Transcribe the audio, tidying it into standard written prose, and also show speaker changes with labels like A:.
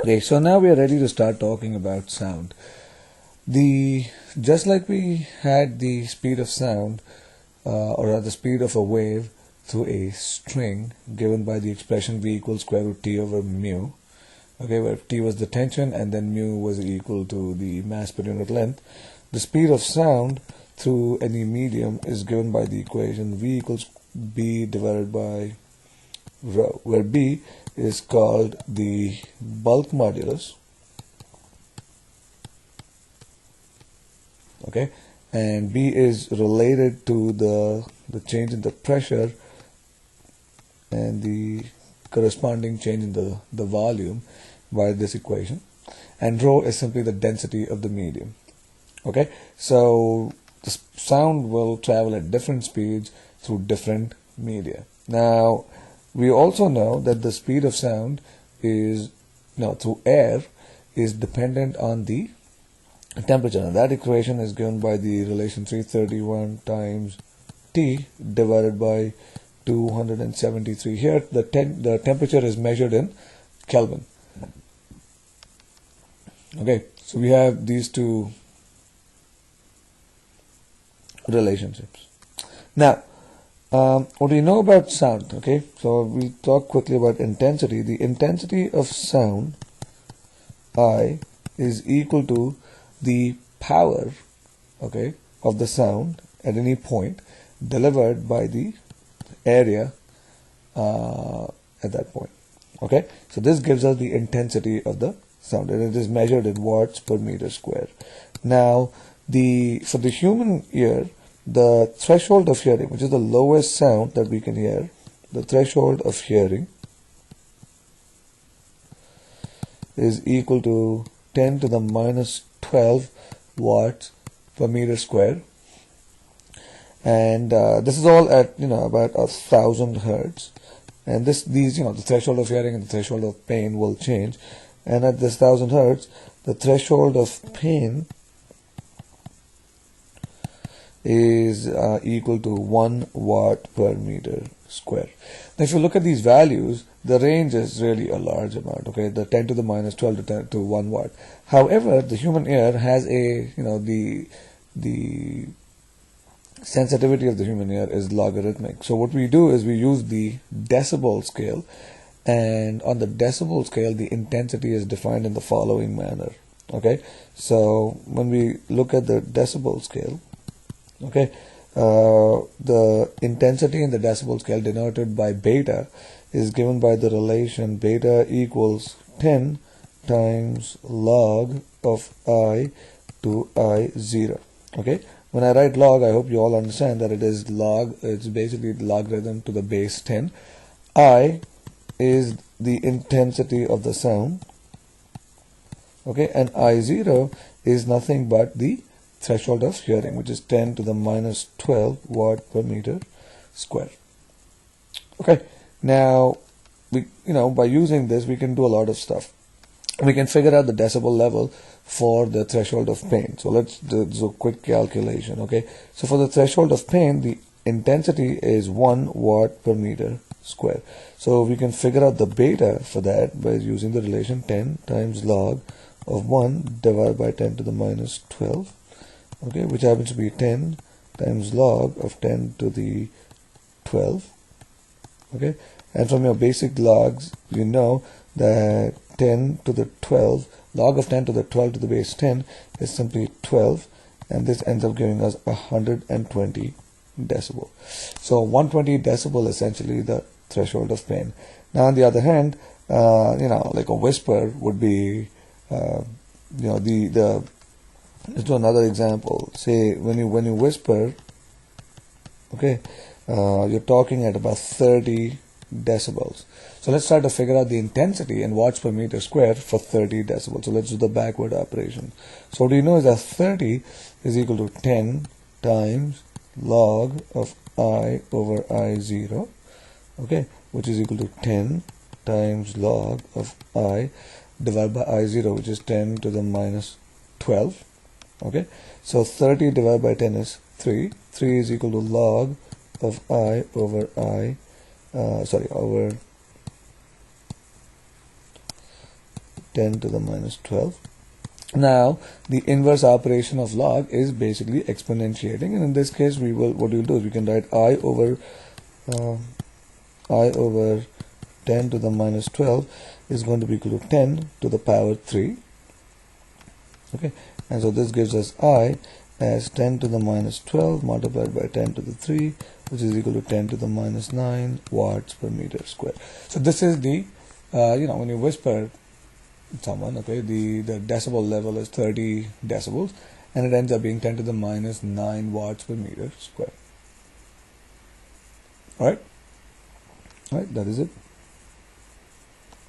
A: Okay, so now we are ready to start talking about sound. Just like we had the speed of sound, or the speed of a wave through a string given by the expression v equals square root t over mu, okay, where t was the tension and then mu was equal to the mass per unit length. The speed of sound through any medium is given by the equation v equals b divided by rho, where b is called the bulk modulus, okay, and b is related to the change in the pressure and the corresponding change in the volume by this equation, and rho is simply the density of the medium. Okay, so the sound will travel at different speeds through different media. Now we also know that the speed of sound through air is dependent on the temperature, and that equation is given by the relation 331 times T divided by 273. Here the temperature is measured in Kelvin. Okay, so we have these two relationships. Now what do you know about sound? Okay, so we'll talk quickly about intensity. The intensity of sound, I, is equal to the power, okay, of the sound at any point delivered by the area at that point. Okay, so this gives us the intensity of the sound, and it is measured in watts per meter square. Now for the human ear, the threshold of hearing, which is the lowest sound that we can hear, the threshold of hearing is equal to 10 to the minus 12 watts per meter square, and this is all at about 1,000 hertz. And the threshold of hearing and the threshold of pain will change, and at this 1,000 hertz, the threshold of pain is equal to 1 watt per meter square. Now if you look at these values, the range is really a large amount, okay, the 10 to the minus 12 to 10 to 1 watt. However, the human ear has the sensitivity of the human ear is logarithmic. So what we do is we use the decibel scale, and on the decibel scale the intensity is defined in the following manner. Okay, so when we look at the decibel scale, okay, the intensity in the decibel scale denoted by beta is given by the relation beta equals 10 times log of I to I0. Okay, when I write log, I hope you all understand that it is log, it's basically logarithm to the base 10. I is the intensity of the sound, okay, and I0 is nothing but the threshold of hearing, which is 10 to the minus 12 watt per meter square. Okay, now by using this we can do a lot of stuff. We can figure out the decibel level for the threshold of pain. So let's do a quick calculation. Okay, so for the threshold of pain, the intensity is 1 watt per meter square. So we can figure out the beta for that by using the relation 10 times log of 1 divided by 10 to the minus 12. Okay, which happens to be 10 times log of 10 to the 12. Okay, and from your basic logs, you know that 10 to the 12, log of 10 to the 12 to the base 10 is simply 12, and this ends up giving us 120 decibel. So 120 decibel is essentially the threshold of pain. Now on the other hand, like a whisper would be, let's do another example. Say when you whisper, okay, you're talking at about 30 decibels. So let's try to figure out the intensity in watts per meter square for 30 decibels. So let's do the backward operation. So what do you know is that 30 is equal to 10 times log of I over I0, okay, which is equal to 10 times log of I divided by I0, which is 10 to the minus 12. Okay, so 30 divided by 10 is 3. 3 is equal to log of I over over 10 to the minus 12. Now the inverse operation of log is basically exponentiating, and in this case what we'll do is we can write I over 10 to the minus 12 is going to be equal to 10 to the power 3. Okay, and so this gives us I as 10 to the minus 12 multiplied by 10 to the 3, which is equal to 10 to the minus 9 watts per meter square. So this is the when you whisper someone, okay, the decibel level is 30 decibels, and it ends up being 10 to the minus 9 watts per meter square. All right, that is it.